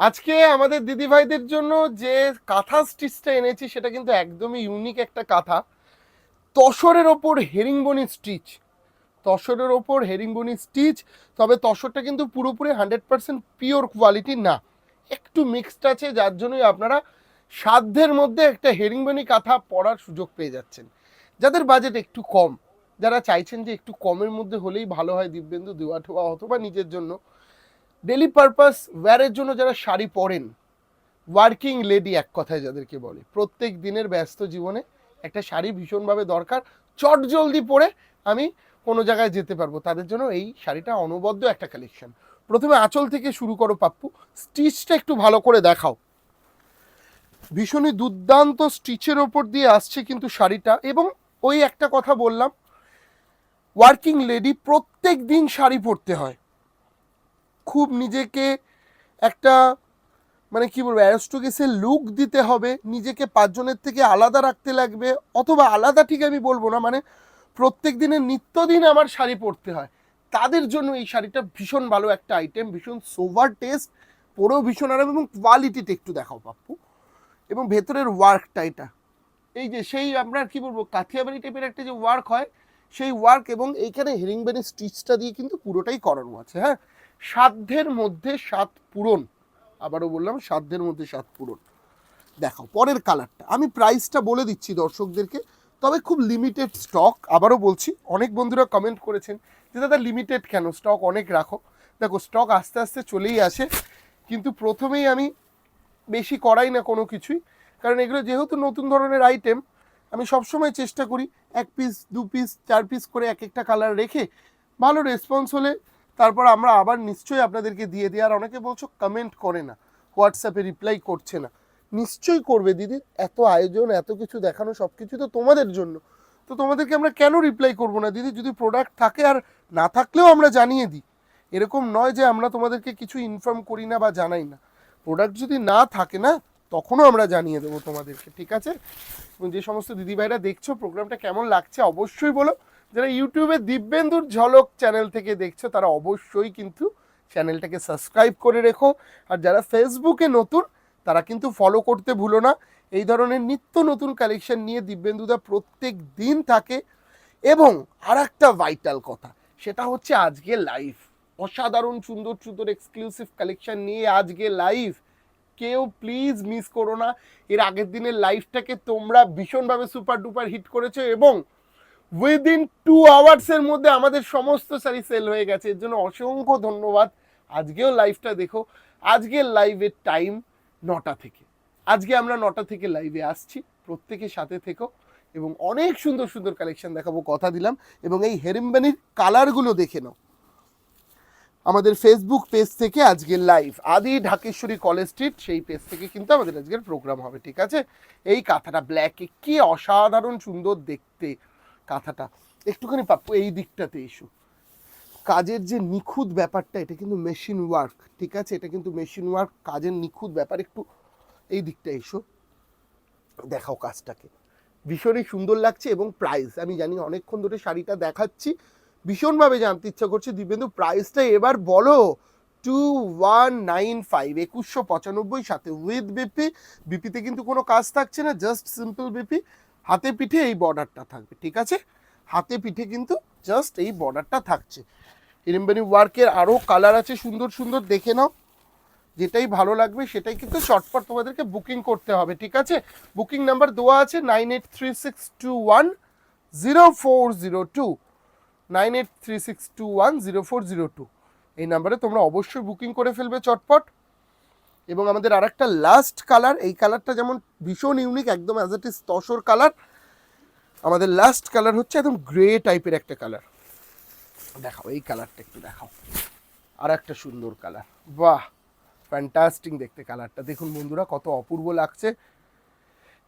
আজকে আমাদের দিদিভাইদের জন্য যে কাঁথা স্টিচটা এনেছি সেটা কিন্তু একদমই ইউনিক একটা কাঁথা। তসরের ওপর হেরিংবনি স্টিচ, তসরের ওপর হেরিংবনি স্টিচ। তবে তসরটা কিন্তু পুরোপুরি 100% পিওর কোয়ালিটি না, একটু মিক্সড আছে, যার জন্যই আপনারা সাধ্যের মধ্যে একটা হেরিংবনি কাঁথা পরার সুযোগ পেয়ে যাচ্ছেন। যাদের বাজেট একটু কম, যারা চাইছেন যে একটু কমের মধ্যে হলেই ভালো হয় দিব্যেন্দু দেওয়া ঠোয়া, অথবা নিজের জন্য ডেলি পারপাস ওয়্যারের জন্য যারা শাড়ি পরেন, ওয়ার্কিং লেডি এক কথায় যাদেরকে বলে, প্রত্যেক দিনের ব্যস্ত জীবনে একটা শাড়ি ভীষণভাবে দরকার, চট জলদি পরে আমি কোনো জায়গায় যেতে পারবো, তাদের জন্য এই শাড়িটা অনবদ্য একটা কালেকশন। প্রথমে আঁচল থেকে শুরু করো পাপ্পু, স্টিচটা একটু ভালো করে দেখাও। ভীষণই দুর্দান্ত স্টিচের ওপর দিয়ে আসছে কিন্তু শাড়িটা। এবং ওই একটা কথা বললাম, ওয়ার্কিং লেডি প্রত্যেক দিন শাড়ি পরতে হয়, খুব নিজেকে একটা মানে কি বলবো অ্যারোস্টোকেসের লুক দিতে হবে, নিজেকে পাঁচজনের থেকে আলাদা রাখতে লাগবে, অথবা আলাদা ঠিক আমি বলবো না, মানে প্রত্যেক দিনের নিত্যদিন আমার শাড়ি পরতে হয়, তাদের জন্য এই শাড়িটা ভীষণ ভালো একটা আইটেম, ভীষণ সোভার টেস্ট, পরেও ভীষণ আরাম, এবং কোয়ালিটিটা একটু দেখাও পাপ্পু। এবং ভেতরের ওয়ার্কটা এটা, এই যে সেই আপনার কি বলবো কাথিয়াবাড়ি টাইপের একটা যে ওয়ার্ক হয়, সেই ওয়ার্ক, এবং এইখানে হেরিংবানি স্টিচটা দিয়ে কিন্তু পুরোটাই করানো আছে। হ্যাঁ, সাধ্যের মধ্যে সাত পূরণ, আবারও বললাম সাধ্যের মধ্যে সাত পূরণ। দেখাও পরের কালারটা, আমি প্রাইসটা বলে দিচ্ছি দর্শকদেরকে, তবে খুব লিমিটেড স্টক। আবারও বলছি, অনেক বন্ধুরা কমেন্ট করেছেন যে দাদা লিমিটেড কেন, স্টক অনেক রাখো। দেখো স্টক আস্তে আস্তে চলেই আসে, কিন্তু প্রথমেই আমি বেশি করাই না কোনো কিছুই, কারণ এগুলো যেহেতু নতুন ধরনের আইটেম, আমি সবসময় চেষ্টা করি এক পিস দু পিস চার পিস করে এক একটা কালার রেখে, ভালো রেসপন্স হলে তারপর আমরা আবার নিশ্চয়ই আপনাদেরকে দিয়ে দিই। আর অনেকে বলছো কমেন্ট করে না, হোয়াটসঅ্যাপে রিপ্লাই করছে না, নিশ্চয়ই করবে দিদি, এত আয়োজন এত কিছু দেখানো সব কিছু তো তোমাদের জন্য, তো তোমাদেরকে আমরা কেন রিপ্লাই করবো না দিদি, যদি প্রোডাক্ট থাকে আর না থাকলেও আমরা জানিয়ে দিই, এরকম নয় যে আমরা তোমাদেরকে কিছু ইনফর্ম করি না বা জানাই না, প্রোডাক্ট যদি না থাকে না তখনও আমরা জানিয়ে দেবো তোমাদেরকে, ঠিক আছে। এবং যে সমস্ত দিদিভাইরা দেখছো প্রোগ্রামটা কেমন লাগছে অবশ্যই বলো, যারা ইউটিউবে দিব্যেন্দুর ঝলক চ্যানেল থেকে দেখছো তারা অবশ্যই কিন্তু চ্যানেলটাকে সাবস্ক্রাইব করে রেখো, আর যারা ফেসবুকে নতুন তারা কিন্তু ফলো করতে ভুলো না, এই ধরনের নিত্য নতুন কালেকশন নিয়ে দিব্যেন্দুদা প্রত্যেক দিন থাকে। এবং আর একটা ভাইটাল কথা, সেটা হচ্ছে আজকে লাইভ, অসাধারণ সুন্দর সুন্দর এক্সক্লুসিভ কালেকশন নিয়ে আজকে লাইভ, কেউ প্লিজ মিস করো না। এর আগের দিনের লাইভটাকে তোমরা ভীষণভাবে সুপার ডুপার হিট করেছো, এবং উইদিন 2 আওয়ার্সের মধ্যে আমাদের সমস্ত শাড়ি সেল হয়ে গেছে, এর জন্য অসংখ্য ধন্যবাদ। আজকেও লাইভটা দেখো, আজকের লাইভের টাইম 9টা থেকে, আজকে আমরা 9টা থেকে লাইভে আসছি, প্রত্যেকের সাথে থেকো, এবং অনেক সুন্দর সুন্দর কালেকশন দেখাবো, কথা দিলাম। এবং এই হেরিম্বানির কালারগুলো দেখে নাও আমাদের ফেসবুক পেজ থেকে, আজকে লাইভ আদি ঢাকেশ্বরী কলেজ স্ট্রিট, সেই পেজ থেকে কিন্তু আমাদের আজকের প্রোগ্রাম হবে, ঠিক আছে। এই কাঁথাটা ব্ল্যাকে কি অসাধারণ সুন্দর দেখতে কাঁথাটা, একটুখানি পাপ্পু এই দিকটাতে এসো, কাজের যে নিখুঁত ব্যাপারটা, এটা কিন্তু মেশিন ওয়ার্ক, ঠিক আছে, এটা কিন্তু মেশিন ওয়ার্ক, কাজের নিখুঁত ব্যাপার, একটু এই দিকটা এসো, দেখাও কাজটাকে, ভীষণই সুন্দর লাগছে। এবং প্রাইস আমি জানি অনেকক্ষণ ধরে শাড়িটা দেখাচ্ছি, ভীষণভাবে জানতে ইচ্ছা করছে, দিব্যেন্দু প্রাইসটা এবার বলো। 2195, 2195 সাথে উইথ বিপি, বিপিতে কিন্তু কোনো কাজ থাকছে না, জাস্ট সিম্পল বিপি, হাতে পিঠে এই বর্ডারটা থাকবে, ঠিক আছে, হাতে পিঠে কিন্তু জাস্ট এই বর্ডারটা থাকছে। হিরিম্বানি ওয়ার্কের আরও কালার আছে সুন্দর সুন্দর, দেখে নাও, যেটাই ভালো লাগবে সেটাই কিন্তু চটপট তোমাদেরকে বুকিং করতে হবে, ঠিক আছে। বুকিং নাম্বার দেওয়া আছে 9836210402, 9836210402, এই নাম্বারে তোমরা অবশ্যই বুকিং করে ফেলবে চটপট। এবং আমাদের আর একটা লাস্ট কালার, এই কালারটা যেমন ভীষণ ইউনিক, একদম as it is tussar colour, আমাদের লাস্ট কালার হচ্ছে একদম গ্রে টাইপের একটা কালার, দেখাও এই কালারটা একটু দেখাও, আর একটা সুন্দর কালার, বাহ ফ্যান্টাস্টিক দেখতে কালারটা, দেখুন বন্ধুরা কত অপূর্ব লাগছে।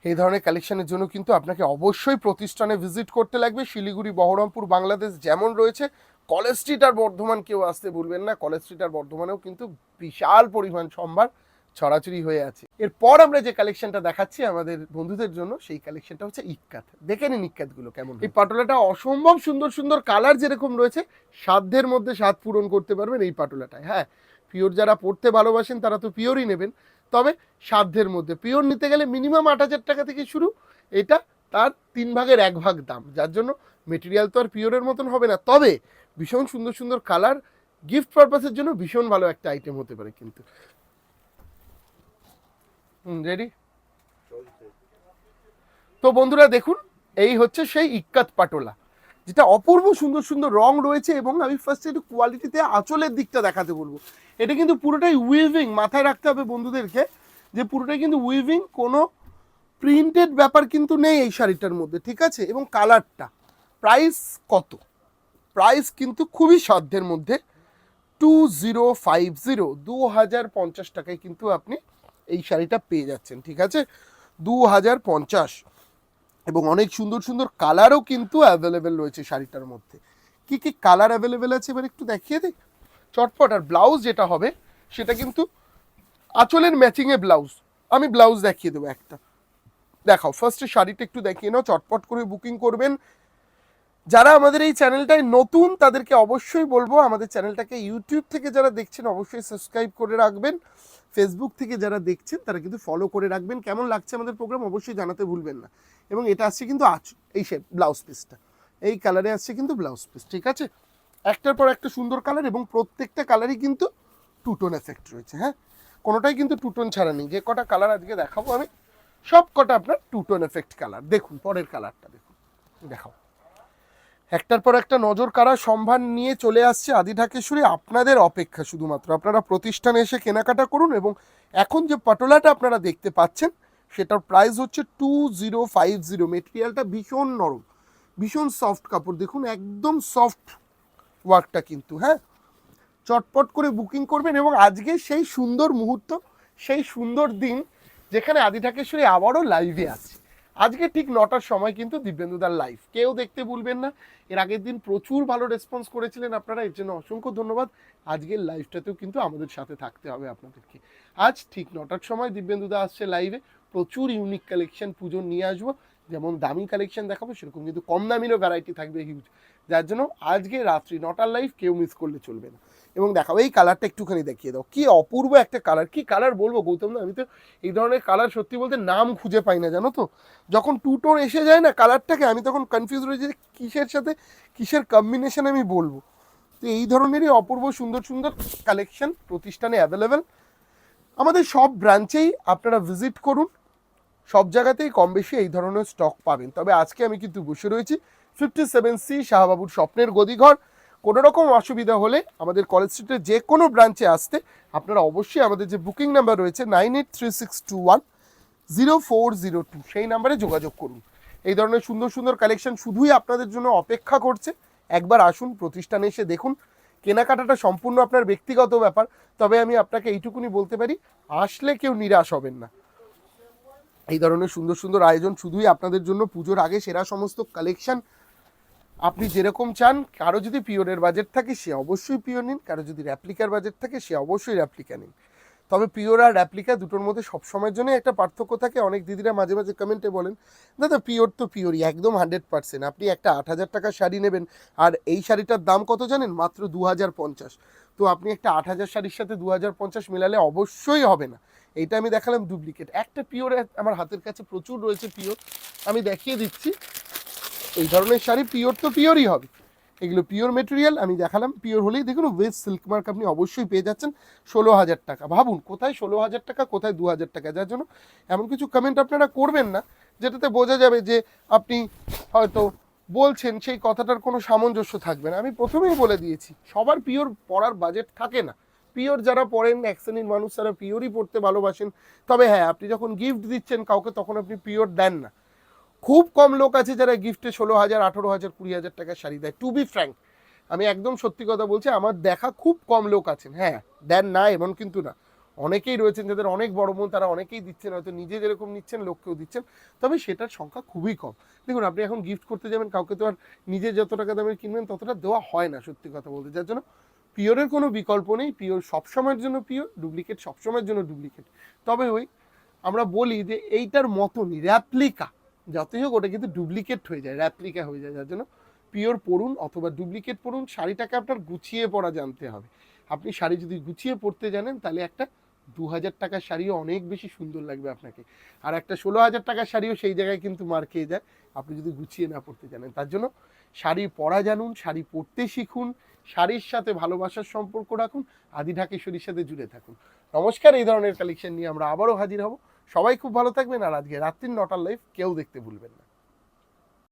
এই ধরনের কালেকশনের জন্য কিন্তু আপনাকে অবশ্যই প্রতিষ্ঠানে ভিজিট করতে লাগবে, শিলিগুড়ি, বহরমপুর, বাংলাদেশ যেমন রয়েছে, কলেজ স্ট্রিট আর বর্ধমান কেউ আসতে ভুলবেন না, কলেজ স্ট্রিট আর বর্ধমানেও কিন্তু বিশাল পরিমাণ সম্ভার ছড়াছড়ি হয়ে আছে। এরপর আমরা যে কালেকশনটা দেখাচ্ছি আমাদের বন্ধুদের জন্য, সেই কালেকশনটা হচ্ছে ইক্কাত, দেখে নিন ইক্কাতগুলো কেমন। এই পাটোলাটা অসম্ভব সুন্দর সুন্দর কালার যেরকম রয়েছে, সাধ্যের মধ্যে স্বাদ পূরণ করতে পারবেন এই পাটোলাটায়। হ্যাঁ, পিওর যারা পড়তে ভালোবাসেন তারা তো পিওরই নেবেন, তবে সাধ্যের মধ্যে। পিওর নিতে গেলে মিনিমাম 8,000 টাকা থেকে শুরু, এটা তার 1/3 দাম, যার জন্য মেটেরিয়াল তো আর পিওরের মতন হবে না, তবে ভীষণ সুন্দর সুন্দর কালার, গিফট পারপাসের জন্য ভীষণ ভালো একটা আইটেম হতে পারে কিন্তু। রেডি? তো বন্ধুরা দেখুন, এই হচ্ছে সেই ইক্কাত পাটোলা, যেটা অপূর্ব সুন্দর সুন্দর রং রয়েছে। এবং আমি ফার্স্টে একটু কোয়ালিটিতে আঁচলের দিকটা দেখাতে বলবো। এটা কিন্তু পুরোটাই উইভিং, মাথায় রাখতে হবে বন্ধুদেরকে যে পুরোটাই কিন্তু উইভিং, কোনো প্রিন্টেড ব্যাপার কিন্তু নেই এই শাড়িটার মধ্যে, ঠিক আছে? এবং কালারটা, প্রাইস কত? প্রাইস কিন্তু খুবই সাধ্যের মধ্যে, 2050, 2050 টাকায় কিন্তু আপনি এই শাড়িটা পেয়ে যাচ্ছেন, ঠিক আছে? 2050। এবং অনেক সুন্দর সুন্দর কালারও কিন্তু অ্যাভেলেবেল রয়েছে শাড়িটার মধ্যে। কি কি কালার অ্যাভেলেবেল আছে এবার একটু দেখিয়ে দিই চটপট। আর ব্লাউজ যেটা হবে সেটা কিন্তু আঁচলের ম্যাচিংয়ে ব্লাউজ, আমি ব্লাউজ দেখিয়ে দেবো একটা। দেখাও, ফার্স্টে শাড়িটা একটু দেখিয়ে নাও, চটপট করে বুকিং করবেন। যারা আমাদের এই চ্যানেলটায় নতুন তাদেরকে অবশ্যই বলবো, আমাদের চ্যানেলটাকে ইউটিউব থেকে যারা দেখছেন অবশ্যই সাবস্ক্রাইব করে রাখবেন, ফেসবুক থেকে যারা দেখছেন তারা কিন্তু ফলো করে রাখবেন। কেমন লাগছে আমাদের প্রোগ্রাম অবশ্যই জানাতে ভুলবেন না। এবং এটা আসছে কিন্তু এই শেপ ব্লাউজ পিসটা, এই কালারে আসছে কিন্তু ব্লাউজ পিস, ঠিক আছে? একটার পর একটা সুন্দর কালার, এবং প্রত্যেকটা কালারই কিন্তু টু টোন এফেক্ট রয়েছে। হ্যাঁ, কোনোটাই কিন্তু টু টোন ছাড়া নেই। যে কটা কালার আজকে দেখাবো আমি, সব কটা আপনার টু টোন এফেক্ট কালার। দেখুন পরের কালারটা, দেখুন, দেখাও। একটার পর একটা নজর কাড়া সম্ভার নিয়ে চলে আসছে আদি ঢাকেশ্বরী, আপনাদের অপেক্ষা শুধুমাত্র। আপনারা প্রতিষ্ঠানে এসে কেনাকাটা করুন। এবং এখন যে পাটোলাটা আপনারা দেখতে পাচ্ছেন সেটার প্রাইস হচ্ছে 2050। মেটেরিয়ালটা ভীষণ নরম, ভীষণ সফট কাপড়, দেখুন একদম সফট ওয়ার্কটা কিন্তু। হ্যাঁ, চটপট করে বুকিং করবেন। এবং আজকে সেই সুন্দর মুহূর্ত, সেই সুন্দর দিন যেখানে আদি ঢাকেশ্বরী আবারও লাইভে আছে। আজকে ঠিক 9টার সময় কিন্তু দিব্যেন্দুদার লাইভ, কেউ দেখতে ভুলবেন না। এর আগের দিন প্রচুর ভালো রেসপন্স করেছিলেন আপনারা, এর জন্য অসংখ্য ধন্যবাদ। আজকের লাইভটাতেও কিন্তু আমাদের সাথে থাকতে হবে আপনাদেরকে। আজ ঠিক 9টার সময় দিব্যেন্দুদা আসছে লাইভে, প্রচুর ইউনিক কালেকশন পুজোর নিয়ে আসবো। যেমন দামি কালেকশন দেখাবো, সেরকম কিন্তু কম দামিরও ভ্যারাইটি থাকবে হিউজ, যার জন্য আজকে রাত্রি 9টার লাইভ কেউ মিস করলে চলবে না। এবং দেখাবো এই কালারটা একটুখানি দেখিয়ে দাও, কি অপূর্ব একটা কালার। কি কালার বলবো গৌতম না, আমি তো এই ধরনের কালার সত্যি বলতে নাম খুঁজে পাই না, জানো তো। যখন টু টোন এসে যায় না কালারটাকে, আমি তখন কনফিউজ রয়ে যাই কিসের সাথে কিসের কম্বিনেশন আমি বলবো। তো এই ধরনেরই অপূর্ব সুন্দর সুন্দর কালেকশন প্রতিষ্ঠানে অ্যাভেলেবেল। আমাদের সব ব্রাঞ্চেই আপনারা ভিজিট করুন, সব জায়গাতেই কম বেশি এই ধরনের স্টক পাবেন। তবে আজকে আমি কিন্তু বসে রয়েছি 57C শাহবাবুর স্বপ্নের গদিঘর। কোনো রকম অসুবিধা হলে আমাদের কলেজ স্ট্রিটের যে কোনো ব্রাঞ্চে আসতে আপনারা অবশ্যই আমাদের যে বুকিং নাম্বার রয়েছে 9836210402, সেই নাম্বারে যোগাযোগ করুন। এই ধরনের সুন্দর সুন্দর কালেকশন শুধুই আপনাদের জন্য অপেক্ষা করছে। একবার আসুন, প্রতিষ্ঠানে এসে দেখুন। কেনাকাটাটা সম্পূর্ণ আপনার ব্যক্তিগত ব্যাপার, তবে আমি আপনাকে এইটুকুনি বলতে পারি, আসলে কেউ নিরাশ হবেন না। এই ধরনের সুন্দর সুন্দর আয়োজন শুধুই আপনাদের জন্য, পুজোর আগে সেরা সমস্ত কালেকশন আপনি যেরকম চান। কারো যদি পিওরের বাজেট থাকে সে অবশ্যই পিওর নিন, কারো যদি র্যাপ্লিকার বাজেট থাকে সে অবশ্যই র্যাপ্লিকা নিন। তবে পিওর আর র্যাপ্লিকা দুটোর মধ্যে সবসময়ের জন্য একটা পার্থক্য থাকে। অনেক দিদিরা মাঝে মাঝে কমেন্টে বলেন, দাদা পিওর তো পিওরই, একদম 100%। আপনি একটা 8,000 টাকার শাড়ি নেবেন, আর এই শাড়িটার দাম কত জানেন? মাত্র 2050। তো আপনি একটা 8,000 শাড়ির সাথে 2050 মেলালে অবশ্যই হবে না। এইটা আমি দেখালাম ডুপ্লিকেট। একটা পিওর আমার হাতের কাছে প্রচুর রয়েছে পিওর, আমি দেখিয়ে দিচ্ছি। এই ধরনের শাড়ি পিওর তো পিওরই হবে, এগুলো পিওর মেটেরিয়াল। আমি দেখালাম পিওর হলেই দেখুন ওয়েস্ট সিল্ক মার্ক আপনি অবশ্যই পেয়ে যাচ্ছেন 16,000 টাকা। ভাবুন কোথায় 16,000 টাকা, কোথায় 2,000 টাকা। যার জন্য এমন কিছু কমেন্ট আপনারা করবেন না যেটাতে বোঝা যাবে যে আপনি হয়তো বলছেন সেই কথাটার কোনো সামঞ্জস্য থাকবে না। আমি প্রথমেই বলে দিয়েছি, সবার পিওর পরার বাজেট থাকে না। পিওর যারা পড়েন এক শ্রেণীর মানুষ, তারা পিওরই পড়তে ভালোবাসেন। তবে হ্যাঁ, আপনি যখন গিফট দিচ্ছেন কাউকে তখন আপনি পিওর দেন না। খুব কম লোক আছে যারা গিফটে 16,000, 18,000, 20,000 টাকার শাড়ি দেয়। টু বি ফ্র্যাঙ্ক, আমি একদম সত্যি কথা বলছি, আমার দেখা খুব কম লোক আছেন। হ্যাঁ, দেন না এমন কিন্তু না, অনেকেই রয়েছেন যাদের অনেক বড় মন, তারা অনেকেই দিচ্ছেন, হয়তো নিজে যেরকম নিচ্ছেন লোককেও দিচ্ছেন, তবে সেটার সংখ্যা খুবই কম। দেখুন আপনি এখন গিফট করতে যাবেন কাউকে, তো আর নিজে যত টাকা দামের কিনবেন ততটা দেওয়া হয় না সত্যি কথা বলতে। যার জন্য পিওরের কোনো বিকল্প নেই, পিওর সবসময়ের জন্য পিওর, ডুপ্লিকেট সবসময়ের জন্য ডুপ্লিকেট। তবে ওই আমরা বলি যে এইটার মতনই র্যাপ্লিকা, যতই হোক ওটা কিন্তু ডুপ্লিকেট হয়ে যায়, র্যাপ্লিকা হয়ে যায়। যার জন্য পিওর পড়ুন অথবা ডুপ্লিকেট পড়ুন, শাড়িটাকে আপনার গুছিয়ে পরা জানতে হবে। আপনি শাড়ি যদি গুছিয়ে পরতে জানেন তাহলে একটা 2000 টাকার শাড়িও অনেক বেশি সুন্দর লাগবে আপনাকে। আর একটা 16,000 টাকার শাড়িও সেই জায়গায় কিন্তু মার খেয়ে যায় আপনি যদি গুছিয়ে না পরতে জানেন। তার জন্য শাড়ি পরা জানুন, শাড়ি পরতে শিখুন, শাড়ির সাথে ভালোবাসার সম্পর্ক রাখুন, আদি ঢাকেশ্বরীর সাথে জুড়ে থাকুন। নমস্কার, এই ধরনের কালেকশন নিয়ে আমরা আবারও হাজির হব। সবাই খুব ভালো থাকবেন, আর আজকে রাত্রির 9টার লাইভ কেউ দেখতে ভুলবেন না।